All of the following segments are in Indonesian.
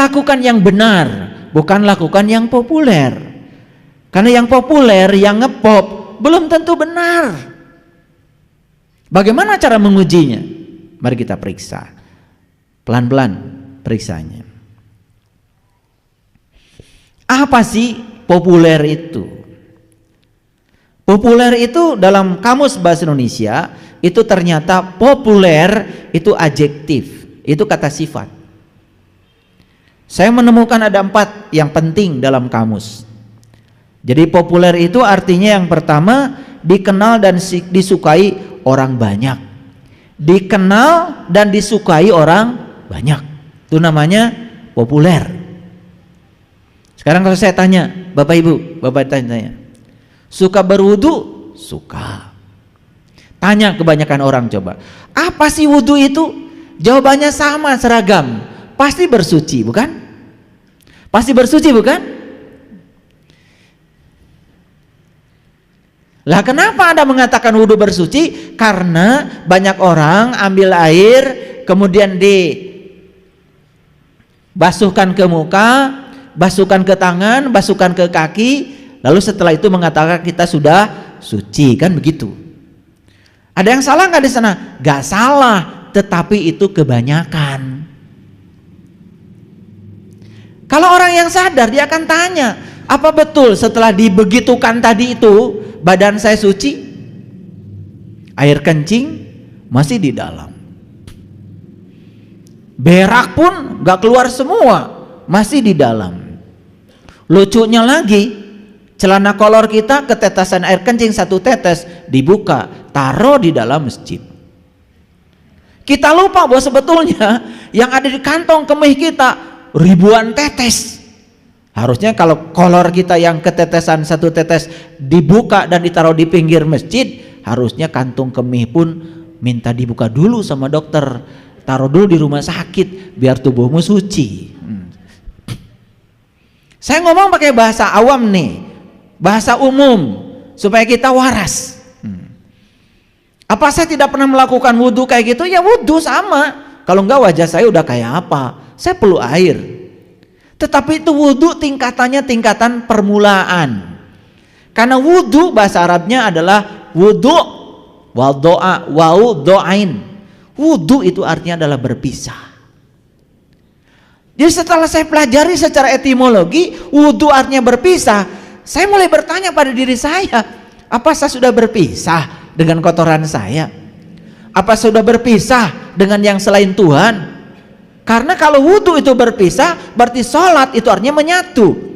Lakukan yang benar, bukan lakukan yang populer. Karena yang populer, yang ngepop, belum tentu benar. Bagaimana cara mengujinya? Mari kita periksa. Pelan-pelan periksanya. Apa sih populer itu? Populer itu dalam Kamus Bahasa Indonesia itu ternyata populer itu adjektif, itu kata sifat. Saya menemukan ada 4 yang penting dalam kamus. Jadi populer itu artinya yang pertama dikenal dan disukai orang banyak. Dikenal dan disukai orang banyak. Itu namanya populer. Sekarang kalau saya tanya, Bapak Ibu, Bapak tanya, suka berwudu? Suka. Tanya kebanyakan orang coba, apa sih wudu itu? Jawabannya sama, seragam. Pasti bersuci, bukan? Pasti bersuci, bukan? Lah kenapa Anda mengatakan wudu bersuci? Karena banyak orang ambil air, kemudian dibasuhkan ke muka, basuhkan ke tangan, basuhkan ke kaki, lalu setelah itu mengatakan kita sudah suci, kan begitu? Ada yang salah nggak di sana? Nggak salah, tetapi itu kebanyakan. Kalau orang yang sadar dia akan tanya, apa betul setelah dibegitukan tadi itu badan saya suci? Air kencing masih di dalam. Berak pun nggak keluar semua, masih di dalam. Lucunya lagi, celana kolor kita ketetesan air kencing 1 tetes dibuka, taruh di dalam masjid. Kita lupa bahwa sebetulnya yang ada di kantong kemih kita ribuan tetes. Harusnya kalau kolor kita yang ketetesan 1 tetes dibuka dan ditaruh di pinggir masjid, harusnya kantung kemih pun minta dibuka dulu sama dokter, taruh dulu di rumah sakit biar tubuhmu suci. Saya ngomong pakai bahasa awam nih, bahasa umum supaya kita waras. Apa saya tidak pernah melakukan wudhu kayak gitu? Ya wudhu sama. Kalau enggak wajah saya udah kayak apa? Saya perlu air. Tetapi itu wudhu tingkatannya tingkatan permulaan. Karena wudhu bahasa Arabnya adalah wudhu wal doa wau doain. Wudhu itu artinya adalah berpisah. Jadi setelah saya pelajari secara etimologi wudhu artinya berpisah, saya mulai bertanya pada diri saya, apa saya sudah berpisah dengan kotoran saya? Apa sudah berpisah dengan yang selain Tuhan? Karena kalau wudhu itu berpisah, berarti sholat itu artinya menyatu.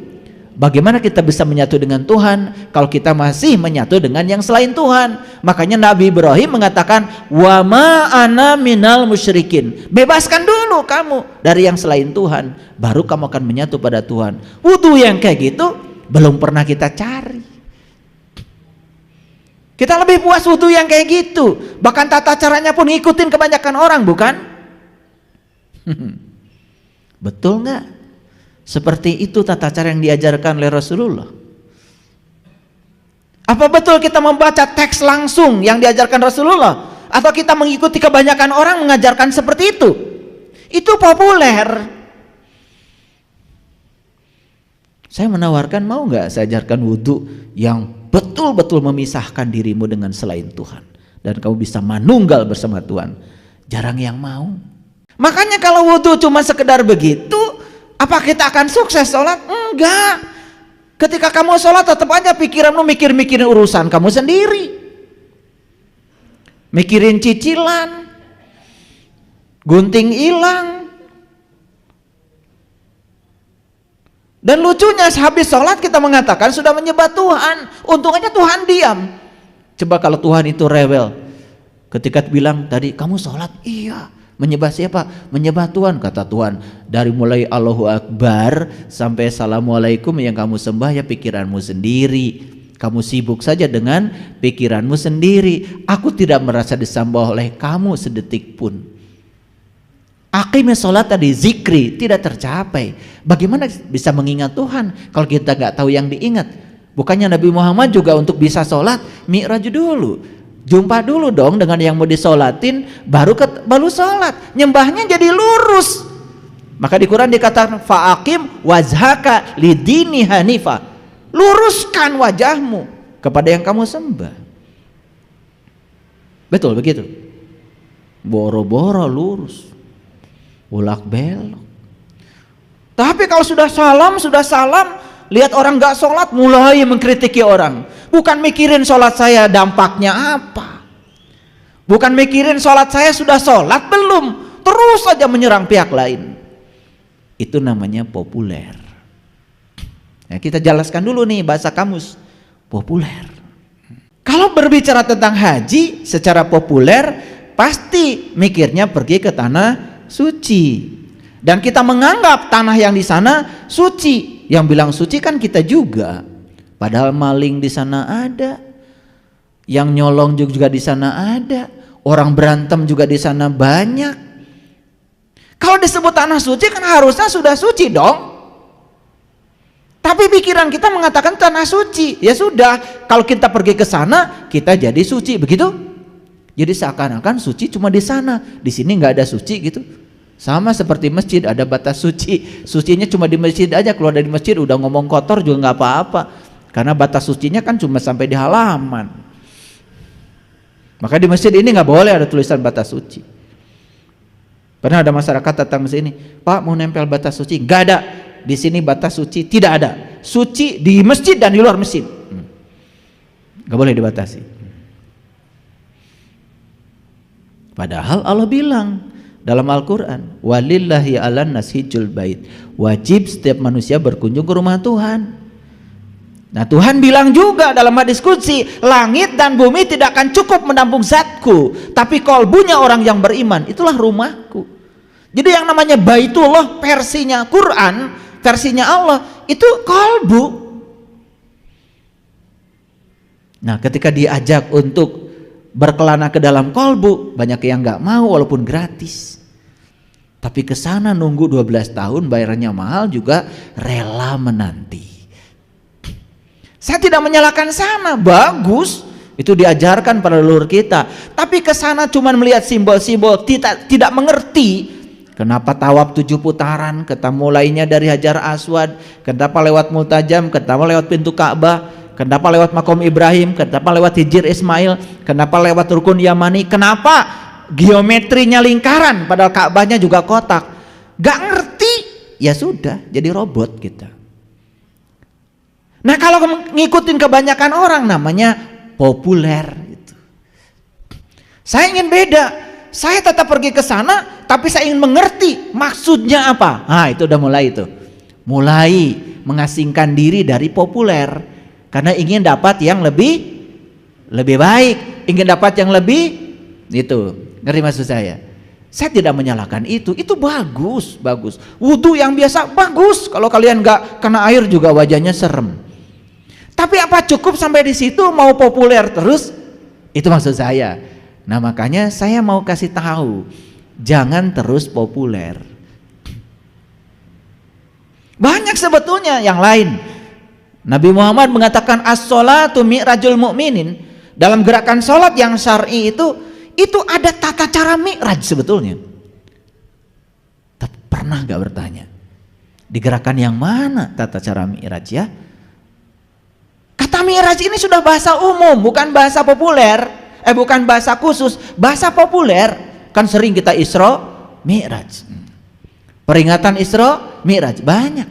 Bagaimana kita bisa menyatu dengan Tuhan kalau kita masih menyatu dengan yang selain Tuhan? Makanya Nabi Ibrahim mengatakan, wa ma ana minal musyrikin. Bebaskan dulu kamu dari yang selain Tuhan, baru kamu akan menyatu pada Tuhan. Wudhu yang kayak gitu belum pernah kita cari. Kita lebih puas wudhu yang kayak gitu. Bahkan tata caranya pun ngikutin kebanyakan orang, bukan? Betul nggak? Seperti itu tata cara yang diajarkan oleh Rasulullah. Apa betul kita membaca teks langsung yang diajarkan Rasulullah? Atau kita mengikuti kebanyakan orang mengajarkan seperti itu? Itu populer. Saya menawarkan, mau nggak saya ajarkan wudhu yang betul-betul memisahkan dirimu dengan selain Tuhan, dan kamu bisa manunggal bersama Tuhan. Jarang yang mau. Makanya kalau wudhu cuma sekedar begitu, apa kita akan sukses sholat? Enggak. Ketika kamu sholat tetap aja pikiranmu mikirin urusan kamu sendiri, mikirin cicilan, gunting hilang. Dan lucunya habis sholat kita mengatakan sudah menyembah Tuhan, untung aja Tuhan diam. Coba kalau Tuhan itu rewel, ketika bilang tadi kamu sholat, iya. Menyembah siapa? Menyembah Tuhan. Kata Tuhan, dari mulai Allahu Akbar sampai Assalamualaikum yang kamu sembah ya pikiranmu sendiri. Kamu sibuk saja dengan pikiranmu sendiri. Aku tidak merasa disembah oleh kamu sedetik pun. Aqimeh sholat tadi, zikri tidak tercapai. Bagaimana bisa mengingat Tuhan kalau kita nggak tahu yang diingat? Bukannya Nabi Muhammad juga untuk bisa sholat mi'raj dulu, jumpa dulu dong dengan yang mau disolatin, baru sholat. Nyembahnya jadi lurus. Maka di Quran dikatakan fa'aqim wajhaka lidini hanifa, luruskan wajahmu kepada yang kamu sembah. Betul begitu? Boro-boro lurus, ulak belok. Tapi kalau sudah salam, lihat orang gak sholat mulai mengkritiki orang. Bukan mikirin sholat saya dampaknya apa, bukan mikirin sholat saya sudah sholat belum, terus saja menyerang pihak lain. Itu namanya populer. Nah, kita jelaskan dulu nih bahasa kamus populer. Kalau berbicara tentang haji secara populer, pasti mikirnya pergi ke tanah suci. Dan kita menganggap tanah yang di sana suci. Yang bilang suci kan kita juga. Padahal maling di sana ada, yang nyolong juga di sana ada, orang berantem juga di sana banyak. Kalau disebut tanah suci kan harusnya sudah suci dong. Tapi pikiran kita mengatakan tanah suci. Ya sudah, kalau kita pergi ke sana kita jadi suci, begitu? Jadi seakan-akan suci cuma di sana, di sini nggak ada suci gitu. Sama seperti masjid, ada batas suci. Sucinya cuma di masjid aja, keluar dari masjid udah ngomong kotor juga nggak apa-apa. Karena batas sucinya kan cuma sampai di halaman. Maka di masjid ini nggak boleh ada tulisan batas suci. Pernah ada masyarakat datang ke sini, Pak mau nempel batas suci? Nggak ada. Di sini batas suci tidak ada. Suci di masjid dan di luar masjid. Nggak boleh dibatasi. Padahal Allah bilang dalam Al-Quran, walillahi 'alan nas hijjul bait, wajib setiap manusia berkunjung ke rumah Tuhan. Nah, Tuhan bilang juga dalam hadis qudsi, langit dan bumi tidak akan cukup menampung zatku, tapi kolbunya orang yang beriman itulah rumahku. Jadi yang namanya Baitullah versinya Quran, versinya Allah itu kolbu. Nah, ketika diajak untuk berkelana ke dalam kolbu, banyak yang nggak mau walaupun gratis. Tapi ke sana nunggu 12 tahun bayarnya mahal juga rela menanti. Saya tidak menyalahkan sana, bagus. Itu diajarkan pada leluhur kita. Tapi ke sana cuma melihat simbol-simbol, tidak mengerti kenapa tawaf 7 putaran, kenapa mulainya dari Hajar Aswad, kenapa lewat Multajam, kenapa lewat pintu Ka'bah, kenapa lewat Makom Ibrahim, kenapa lewat Hijir Ismail, kenapa lewat Rukun Yamani, kenapa geometrinya lingkaran padahal Ka'bahnya juga kotak. Gak ngerti, ya sudah jadi robot kita. Nah, kalau ngikutin kebanyakan orang namanya populer gitu. Saya ingin beda. Saya tetap pergi ke sana, tapi saya ingin mengerti maksudnya apa. Nah, itu udah mulai itu. Mulai mengasingkan diri dari populer karena ingin dapat yang lebih baik, ingin dapat yang lebih itu. Ngerti maksud saya? Saya tidak menyalahkan itu bagus. Wudu yang biasa bagus. Kalau kalian nggak kena air juga wajahnya serem. Tapi apa cukup sampai di situ mau populer terus? Itu maksud saya. Nah, makanya saya mau kasih tahu, jangan terus populer. Banyak sebetulnya yang lain. Nabi Muhammad mengatakan as-sholatu mi'rajul mu'minin. Dalam gerakan sholat yang syar'i itu ada tata cara mi'raj sebetulnya. Tapi pernah gak bertanya, di gerakan yang mana tata cara mi'raj ya? Kata mi'raj ini sudah bahasa umum, bukan bahasa populer. Bukan bahasa khusus, bahasa populer. Kan sering kita Isra Mi'raj, peringatan Isra Mi'raj banyak.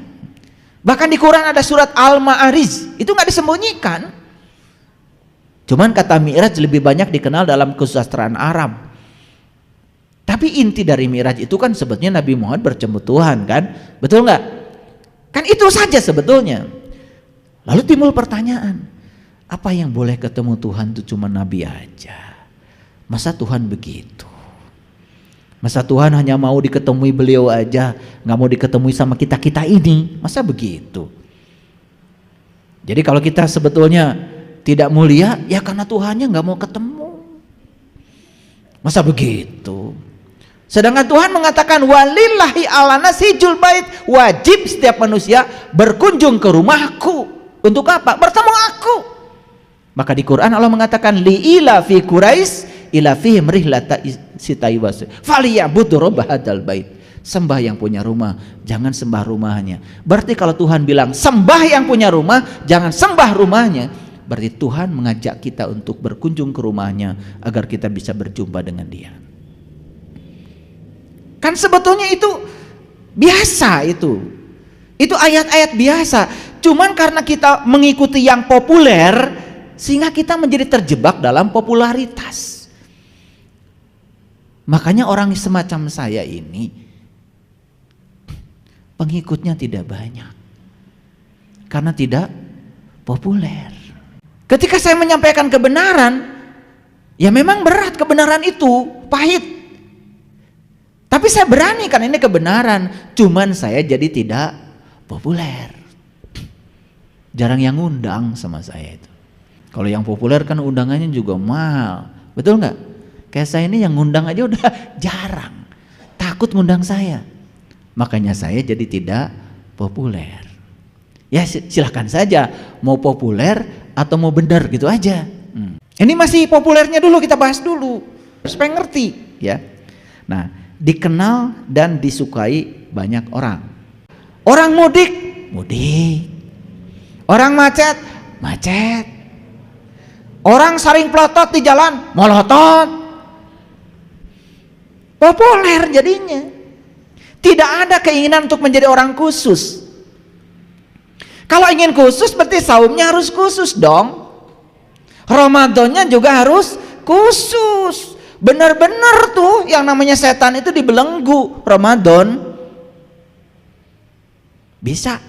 Bahkan di Quran ada surat Al-Ma'arij, itu nggak disembunyikan. Cuman kata Mi'raj lebih banyak dikenal dalam kesusastraan Arab. Tapi inti dari Mi'raj itu kan sebetulnya Nabi Muhammad bertemu Tuhan, kan? Betul nggak? Kan itu saja sebetulnya. Lalu timbul pertanyaan, apa yang boleh ketemu Tuhan itu cuma Nabi aja? Masa Tuhan begitu? Masa Tuhan hanya mau diketemui beliau aja, nggak mau diketemui sama kita ini? Masa begitu? Jadi kalau kita sebetulnya tidak mulia, ya karena Tuhannya nggak mau ketemu. Masa begitu? Sedangkan Tuhan mengatakan walillahi 'alan nas hijjul bait, wajib setiap manusia berkunjung ke rumahku. Untuk apa? Bertemu aku. Maka di Quran Allah mengatakan li'ila fi Quraisy ila fihim rihlata sita'i was falyabudu rabb hadzal bait. Sembah yang punya rumah, jangan sembah rumahnya. Berarti kalau Tuhan bilang sembah yang punya rumah, jangan sembah rumahnya, berarti Tuhan mengajak kita untuk berkunjung ke rumahnya agar kita bisa berjumpa dengan Dia. Kan sebetulnya itu biasa itu. Itu ayat-ayat biasa. Cuman karena kita mengikuti yang populer sehingga kita menjadi terjebak dalam popularitas. Makanya orang semacam saya ini pengikutnya tidak banyak karena tidak populer. Ketika saya menyampaikan kebenaran, ya memang berat, kebenaran itu pahit, tapi saya berani kan ini kebenaran. Cuman saya jadi tidak populer, jarang yang ngundang sama saya itu. Kalau yang populer kan undangannya juga mahal, betul nggak? Kayak saya ini yang ngundang aja udah jarang, takut ngundang saya. Makanya saya jadi tidak populer. Ya silahkan saja mau populer atau mau benar gitu aja. Ini masih populernya dulu, kita bahas dulu supaya ngerti ya. Nah, dikenal dan disukai banyak orang. Orang mudik, orang macet, orang saling pelotot di jalan, melotot. Populer jadinya. Tidak ada keinginan untuk menjadi orang khusus. Kalau ingin khusus berarti saumnya harus khusus dong. Ramadannya juga harus khusus. Benar-benar tuh yang namanya setan itu dibelenggu Ramadan. Bisa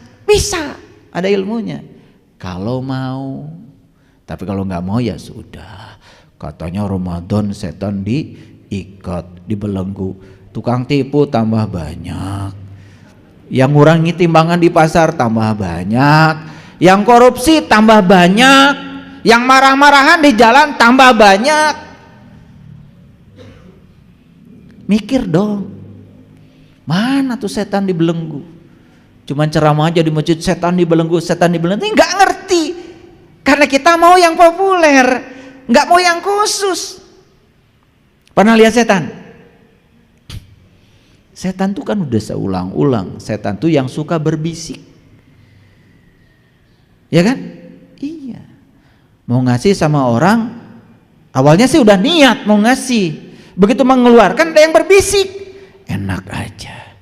ada ilmunya. Kalau mau. Tapi kalau nggak mau ya sudah. Katanya Ramadan setan diikat, dibelenggu. Tukang tipu tambah banyak, yang ngurangi timbangan di pasar tambah banyak, yang korupsi tambah banyak, yang marah-marahan di jalan tambah banyak. Mikir dong, mana tuh setan dibelenggu? Cuman ceramah aja di masjid, setan dibelenggu, nggak ngerti. Karena kita mau yang populer, nggak mau yang khusus. Pernah lihat setan? Setan tuh kan udah saya ulang-ulang, setan tuh yang suka berbisik. Ya kan? Iya. Mau ngasih sama orang, awalnya sih udah niat mau ngasih. Begitu mengeluarkan ada yang berbisik. Enak aja.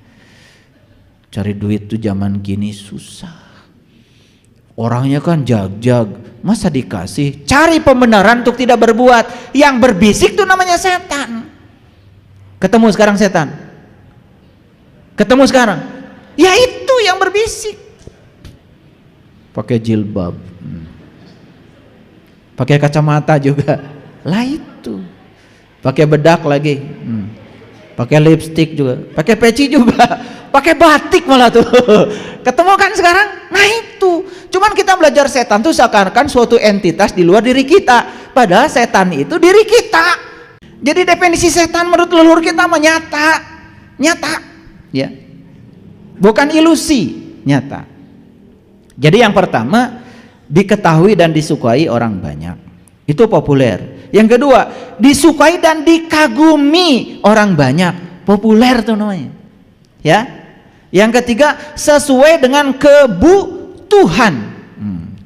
Cari duit tuh zaman gini susah. Orangnya kan jag-jag, masa dikasih? Cari pembenaran untuk tidak berbuat. Yang berbisik tuh namanya setan. Ketemu sekarang setan? Ketemu sekarang, ya itu yang berbisik. Pakai jilbab, pakai kacamata juga, lah itu. Pakai bedak lagi, pakai lipstick juga, pakai peci juga, pakai batik malah tuh. Ketemu kan sekarang, nah itu. Cuman kita belajar setan tuh seakan-akan suatu entitas di luar diri kita, padahal setan itu diri kita. Jadi definisi setan menurut leluhur kita mah nyata. Ya, bukan ilusi, nyata. Jadi yang pertama, diketahui dan disukai orang banyak, itu populer. Yang kedua, disukai dan dikagumi orang banyak, populer tuh namanya. Ya. Yang ketiga, sesuai dengan kebutuhan.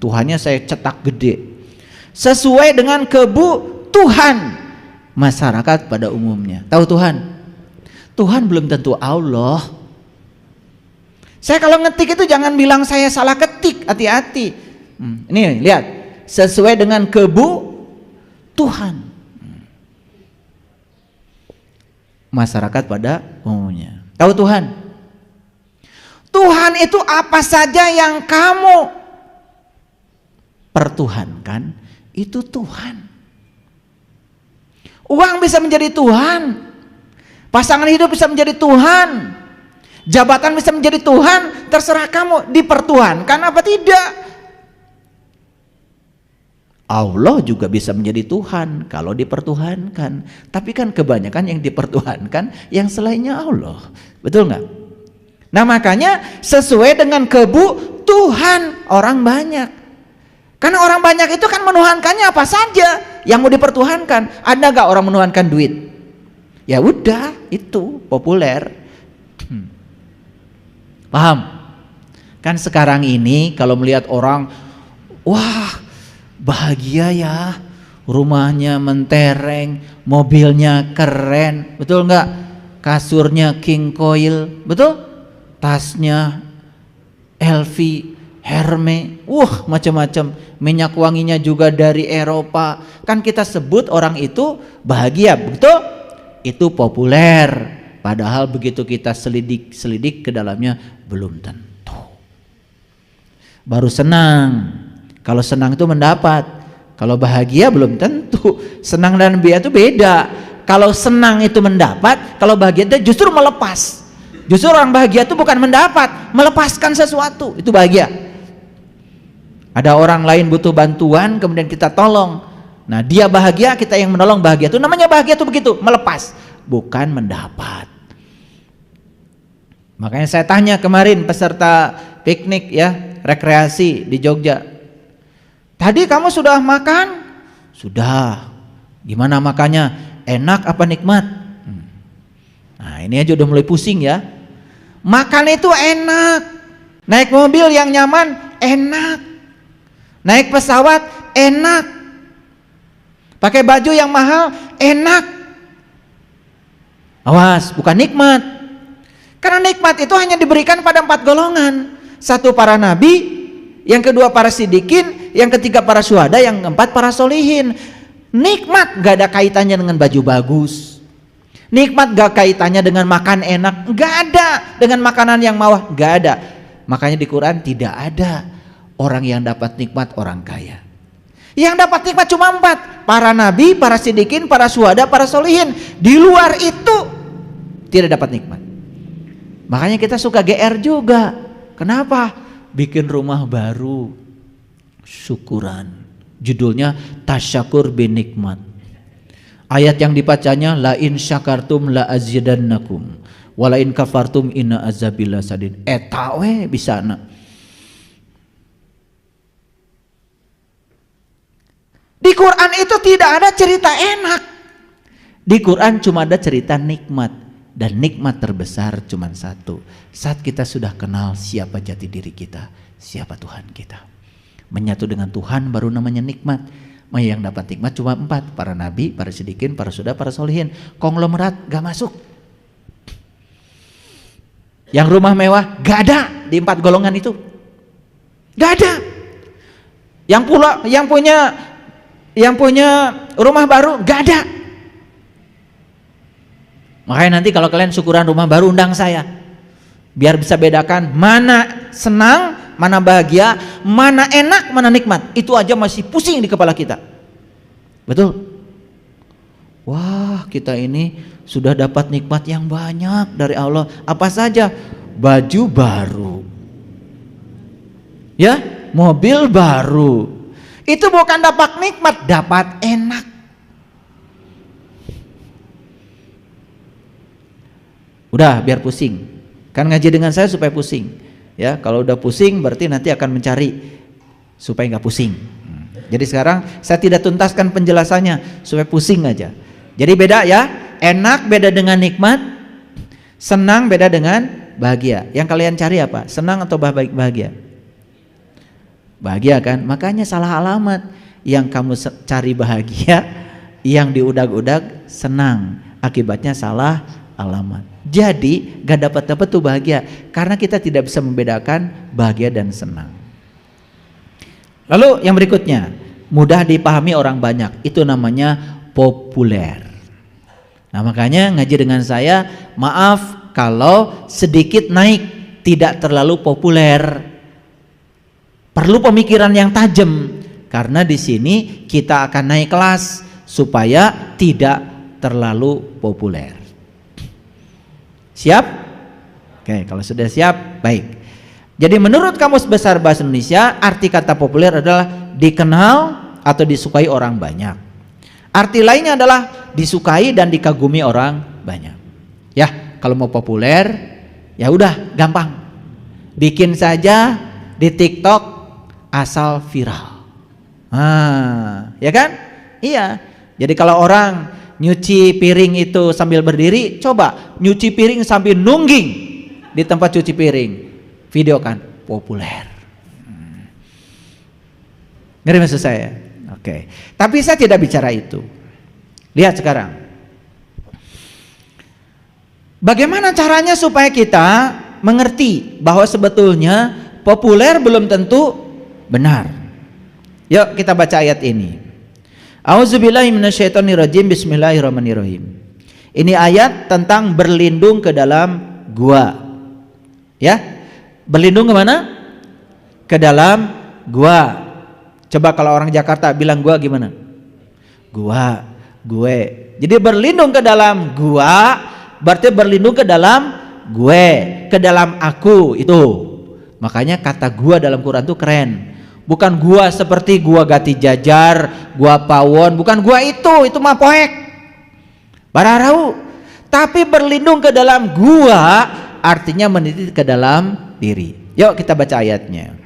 Tuhannya saya cetak gede. Sesuai dengan kebutuhan masyarakat pada umumnya. Tahu Tuhan? Tuhan belum tentu Allah. Saya kalau ngetik itu jangan bilang saya salah ketik, hati-hati. Ini lihat, sesuai dengan kebutuhan masyarakat pada umumnya. Tahu Tuhan? Tuhan itu apa saja yang kamu pertuhankan, itu Tuhan. Uang bisa menjadi Tuhan. Pasangan hidup bisa menjadi Tuhan, jabatan bisa menjadi Tuhan, terserah kamu dipertuhankan apa tidak. Allah juga bisa menjadi Tuhan kalau dipertuhankan, tapi kan kebanyakan yang dipertuhankan yang selainnya Allah, betul nggak? Nah makanya sesuai dengan kebutuhan orang banyak, karena orang banyak itu kan menuhankannya apa saja yang mau dipertuhankan. Ada nggak orang menuhankan duit? Ya udah, itu populer. Paham? Kan sekarang ini kalau melihat orang, wah bahagia ya, rumahnya mentereng, mobilnya keren, betul nggak? Kasurnya king coil, betul? Tasnya LV, Hermes, macam-macam, minyak wanginya juga dari Eropa. Kan kita sebut orang itu bahagia, betul? Itu populer. Padahal begitu kita selidik ke dalamnya belum tentu. Baru senang. Kalau senang itu mendapat. Kalau bahagia belum tentu. Senang dan bahagia itu beda. Kalau senang itu mendapat, kalau bahagia itu justru melepas. Justru orang bahagia itu bukan mendapat, melepaskan sesuatu, itu bahagia. Ada orang lain butuh bantuan, kemudian kita tolong. Nah, dia bahagia, kita yang menolong bahagia. Itu namanya bahagia itu begitu, melepas, bukan mendapat. Makanya saya tanya kemarin peserta piknik ya, rekreasi di Jogja. Tadi kamu sudah makan? Sudah. Gimana makannya? Enak apa nikmat? Nah, ini aja udah mulai pusing ya. Makan itu enak. Naik mobil yang nyaman enak. Naik pesawat enak. Pakai baju yang mahal enak. Awas, bukan nikmat. Karena nikmat itu hanya diberikan pada 4 golongan. 1 para nabi, yang kedua para siddiqin, yang ketiga para syuhada, yang keempat para solihin. Nikmat gak ada kaitannya dengan baju bagus. Nikmat gak kaitannya dengan makan enak, gak ada. Dengan makanan yang mewah, gak ada. Makanya di Quran tidak ada orang yang dapat nikmat orang kaya. Yang dapat nikmat cuma 4, para nabi, para siddiqin, para syuhada, para solihin. Di luar itu tidak dapat nikmat. Makanya kita suka GR juga. Kenapa? Bikin rumah baru, syukuran. Judulnya tasyakur bin nikmat. Ayat yang dibacanya la in syakartum la azidannakum wa la in kafartum inna azabi lasadid. Eta we bisana. Di Quran itu tidak ada cerita enak. Di Quran cuma ada cerita nikmat. Dan nikmat terbesar cuma 1. Saat kita sudah kenal siapa jati diri kita, siapa Tuhan kita. Menyatu dengan Tuhan baru namanya nikmat. Yang dapat nikmat cuma 4, para nabi, para siddiqin, para syuhada, para solihin. Konglomerat gak masuk. Yang rumah mewah gak ada di 4 golongan itu. Gak ada. Yang punya rumah baru gak ada. Makanya nanti kalau kalian syukuran rumah baru undang saya. Biar bisa bedakan mana senang, mana bahagia, mana enak, mana nikmat. Itu aja masih pusing di kepala kita. Betul? Wah, kita ini sudah dapat nikmat yang banyak dari Allah. Apa saja? Baju baru. Ya, mobil baru. Itu bukan dapat nikmat, dapat enak. Udah biar pusing. Kan ngaji dengan saya supaya pusing. Ya, kalau udah pusing berarti nanti akan mencari supaya nggak pusing. Jadi sekarang saya tidak tuntaskan penjelasannya supaya pusing aja. Jadi beda ya, enak beda dengan nikmat, senang beda dengan bahagia. Yang kalian cari apa? Senang atau bahagia? Bahagia kan? Makanya salah alamat. Yang kamu cari bahagia, yang diudag-udag senang. Akibatnya salah alamat. Jadi gak dapat tuh bahagia karena kita tidak bisa membedakan bahagia dan senang. Lalu yang berikutnya, mudah dipahami orang banyak, itu namanya populer. Nah makanya ngaji dengan saya, maaf kalau sedikit naik, tidak terlalu populer. Perlu pemikiran yang tajam karena di sini kita akan naik kelas supaya tidak terlalu populer. Siap? Oke, kalau sudah siap, baik. Jadi menurut Kamus Besar Bahasa Indonesia, arti kata populer adalah dikenal atau disukai orang banyak. Arti lainnya adalah disukai dan dikagumi orang banyak. Ya, kalau mau populer, ya udah gampang. Bikin saja di TikTok asal viral. Ya kan? Iya. Jadi kalau orang nyuci piring itu sambil berdiri, coba nyuci piring sambil nungging di tempat cuci piring. video kan populer. Ngerti maksud saya? Oke. Tapi saya tidak bicara itu. Lihat sekarang. Bagaimana caranya supaya kita mengerti bahwa sebetulnya populer belum tentu benar. Yuk kita baca ayat ini. A'udzubillahi minasyaitonirrajim. Bismillahirrahmanirrahim. Ini ayat tentang berlindung ke dalam gua. Ya. Berlindung kemana? Ke dalam gua. Coba kalau orang Jakarta bilang gua gimana? Gua, gue. Jadi berlindung ke dalam gua berarti berlindung ke dalam gue, ke dalam aku itu. Makanya kata gua dalam Quran itu keren. Bukan gua seperti gua Gati Jajar, gua Pawon, bukan gua itu mah poek. Bararau. Tapi berlindung ke dalam gua artinya meniti ke dalam diri. Yuk kita baca ayatnya.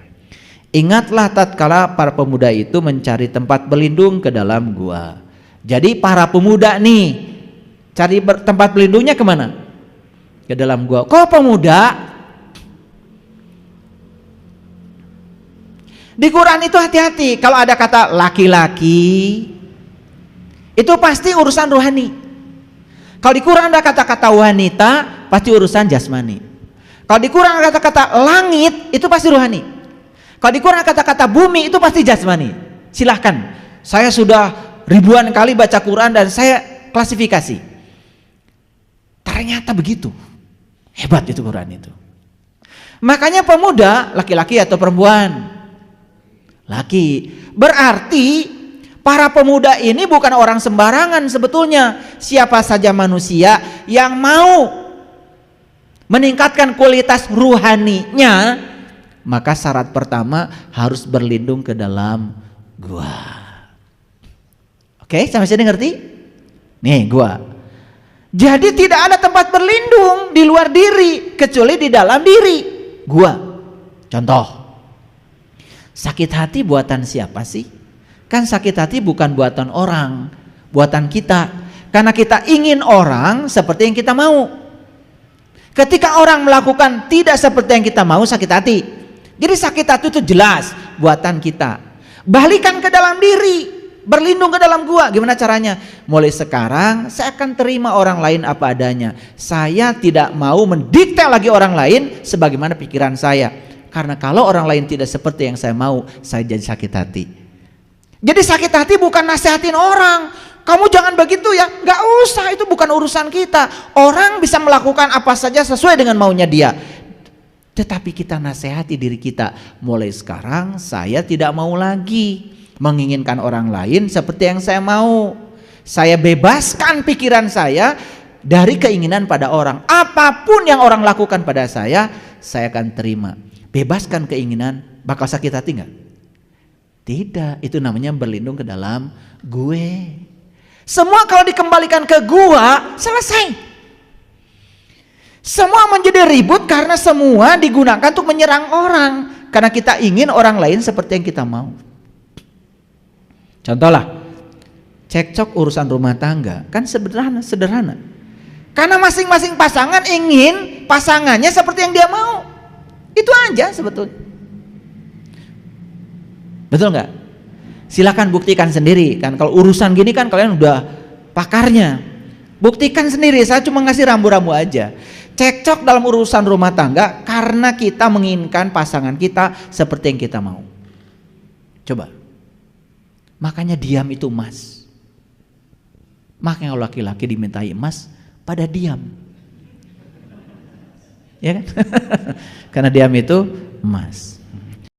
Ingatlah tatkala para pemuda itu mencari tempat berlindung ke dalam gua. Jadi para pemuda nih cari tempat berlindungnya kemana? Ke dalam gua. Kok pemuda? Di Quran itu hati-hati. Kalau ada kata laki-laki, itu pasti urusan rohani. Kalau di Quran ada kata-kata wanita, pasti urusan jasmani. Kalau di Quran ada kata-kata langit, itu pasti rohani. Kalau di Quran kata-kata bumi itu pasti jasmani. Silahkan. Saya sudah ribuan kali baca Quran dan saya klasifikasi. Ternyata begitu. Hebat itu Quran itu. Makanya pemuda laki-laki atau perempuan? Laki. Berarti para pemuda ini bukan orang sembarangan sebetulnya. Siapa saja manusia yang mau meningkatkan kualitas ruhaninya, maka syarat pertama harus berlindung ke dalam gua. Oke, sampai sini ngerti? Nih gua. Jadi tidak ada tempat berlindung di luar diri kecuali di dalam diri. Gua. Contoh. Sakit hati buatan siapa sih? Kan sakit hati bukan buatan orang, buatan kita. Karena kita ingin orang seperti yang kita mau. Ketika orang melakukan tidak seperti yang kita mau, sakit hati. Jadi sakit hati itu jelas buatan kita. Balikan ke dalam diri, berlindung ke dalam gua. Gimana caranya? Mulai sekarang saya akan terima orang lain apa adanya. Saya tidak mau mendikte lagi orang lain sebagaimana pikiran saya. Karena kalau orang lain tidak seperti yang saya mau, saya jadi sakit hati. Jadi sakit hati bukan nasihatin orang. Kamu jangan begitu ya. Gak usah, itu bukan urusan kita. Orang bisa melakukan apa saja sesuai dengan maunya dia. Tetapi kita nasihati diri kita. Mulai sekarang saya tidak mau lagi menginginkan orang lain seperti yang saya mau. Saya bebaskan pikiran saya dari keinginan pada orang. Apapun yang orang lakukan pada saya akan terima. Bebaskan keinginan. Bakal sakit hati gak? Tidak, itu namanya berlindung ke dalam gue. Semua kalau dikembalikan ke gua, selesai. Semua menjadi ribut karena semua digunakan untuk menyerang orang. Karena kita ingin orang lain seperti yang kita mau. Contohlah, cekcok urusan rumah tangga, kan sederhana. Karena masing-masing pasangan ingin pasangannya seperti yang dia mau. Itu aja sebetulnya. Betul nggak? Silakan buktikan sendiri kan. Kalau urusan gini kan kalian udah pakarnya. Buktikan sendiri. Saya cuma ngasih rambu-rambu aja. Cekcok dalam urusan rumah tangga karena kita menginginkan pasangan kita seperti yang kita mau. Coba. Makanya diam itu emas. Makanya kalau laki-laki dimintai emas, pada diam. Ya kan? Karena diam itu emas.